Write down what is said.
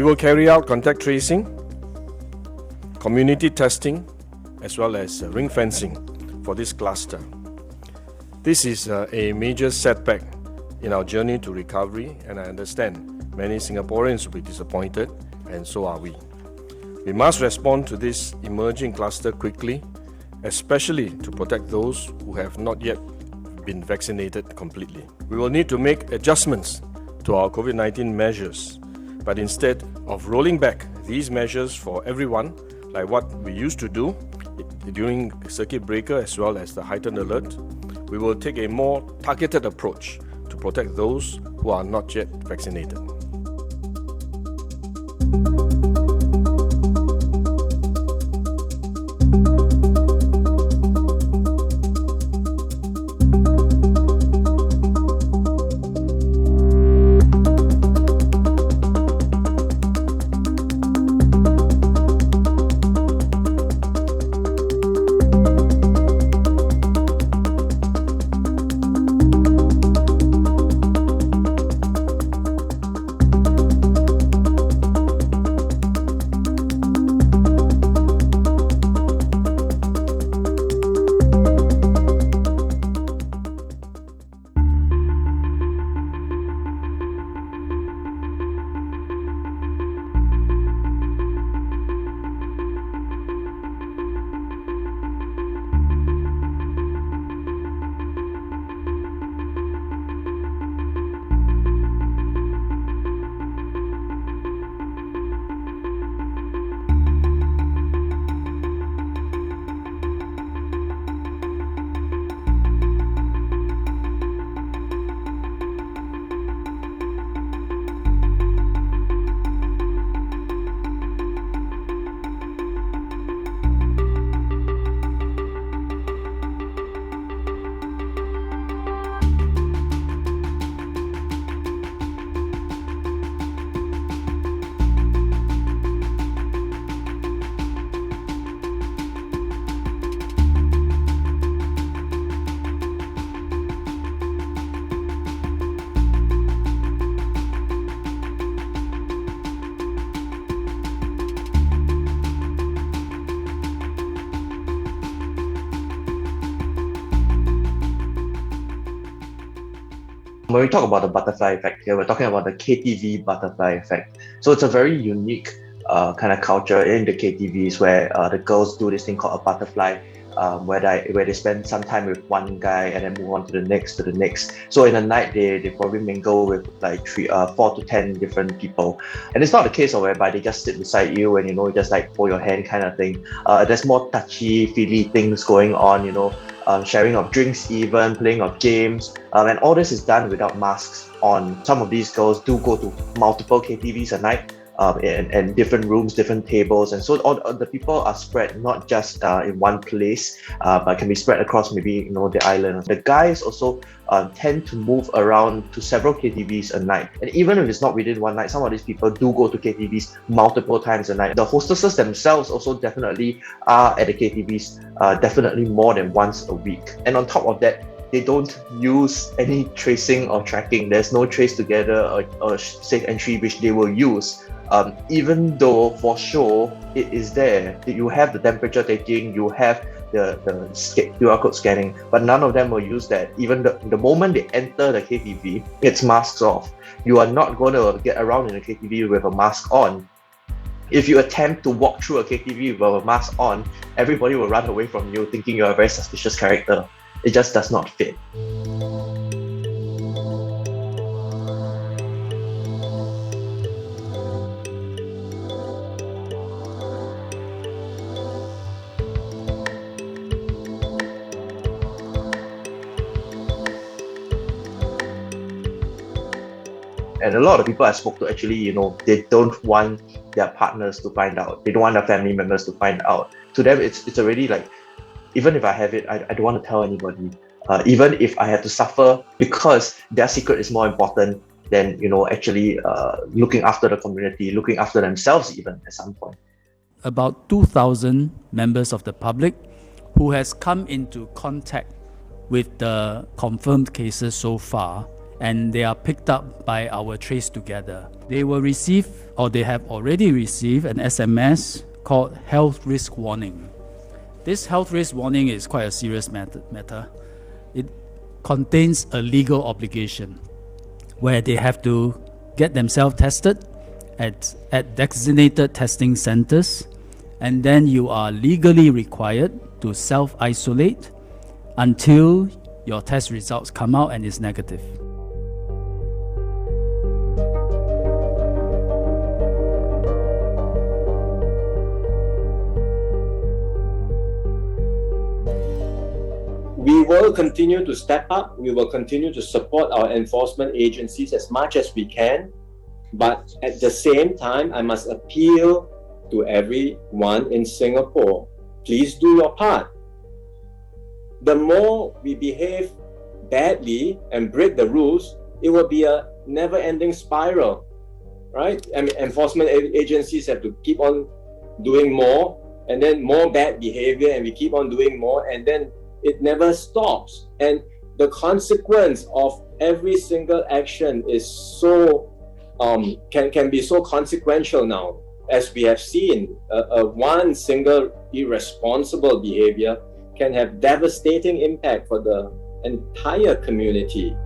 will carry out contact tracing, community testing, as well as ring fencing for this cluster. This is a major setback in our journey to recovery, and I understand many Singaporeans will be disappointed, and so are we. We must respond to this emerging cluster quickly, especially to protect those who have not yet been vaccinated completely. We will need to make adjustments to our COVID-19 measures, but instead of rolling back these measures for everyone, like what we used to do during circuit breaker as well as the heightened alert, we will take a more targeted approach to protect those who are not yet vaccinated. When we talk about the butterfly effect here, we're talking about the KTV butterfly effect. So it's a very unique kind of culture in the KTVs where the girls do this thing called a butterfly, where they spend some time with one guy and then move on to the next. So in a night, they probably mingle with like 4 to 10 different people. And it's not the case of whereby they just sit beside you and, just like hold your hand kind of thing. There's more touchy-feely things going on, sharing of drinks even, playing of games. And all this is done without masks on. Some of these girls do go to multiple KTVs a night. And different rooms, different tables, and so all the people are spread not just in one place, but can be spread across maybe the island. The guys also tend to move around to several KTVs a night, and even if it's not within one night, some of these people do go to KTVs multiple times a night. The hostesses themselves also definitely are at the KTVs definitely more than once a week, and on top of that, they don't use any tracing or tracking. There's no trace together or safe entry which they will use. Even though for sure it is there, you have the temperature taking, you have the QR code scanning, but none of them will use that. Even the moment they enter the KTV, it's masks off. You are not going to get around in a KTV with a mask on. If you attempt to walk through a KTV with a mask on, everybody will run away from you thinking you're a very suspicious character. It just does not fit. And a lot of people I spoke to actually, they don't want their partners to find out. They don't want their family members to find out. To them, it's already like, even if I have it, I don't want to tell anybody. Even if I have to suffer, because their secret is more important than, actually looking after the community, looking after themselves even at some point. About 2,000 members of the public who has come into contact with the confirmed cases so far, and they are picked up by our Trace Together. They will receive, or they have already received, an SMS called Health Risk Warning. This health risk warning is quite a serious matter. It contains a legal obligation where they have to get themselves tested at designated testing centers, and then you are legally required to self-isolate until your test results come out and is negative. We will continue to step up. We will continue to support our enforcement agencies as much as we can. But at the same time, I must appeal to everyone in Singapore. Please do your part. The more we behave badly and break the rules, it will be a never-ending spiral, right? I mean, enforcement agencies have to keep on doing more, and then more bad behavior, and we keep on doing more, and then it never stops. And the consequence of every single action is so can be so consequential now, as we have seen. One single irresponsible behavior can have devastating impact for the entire community.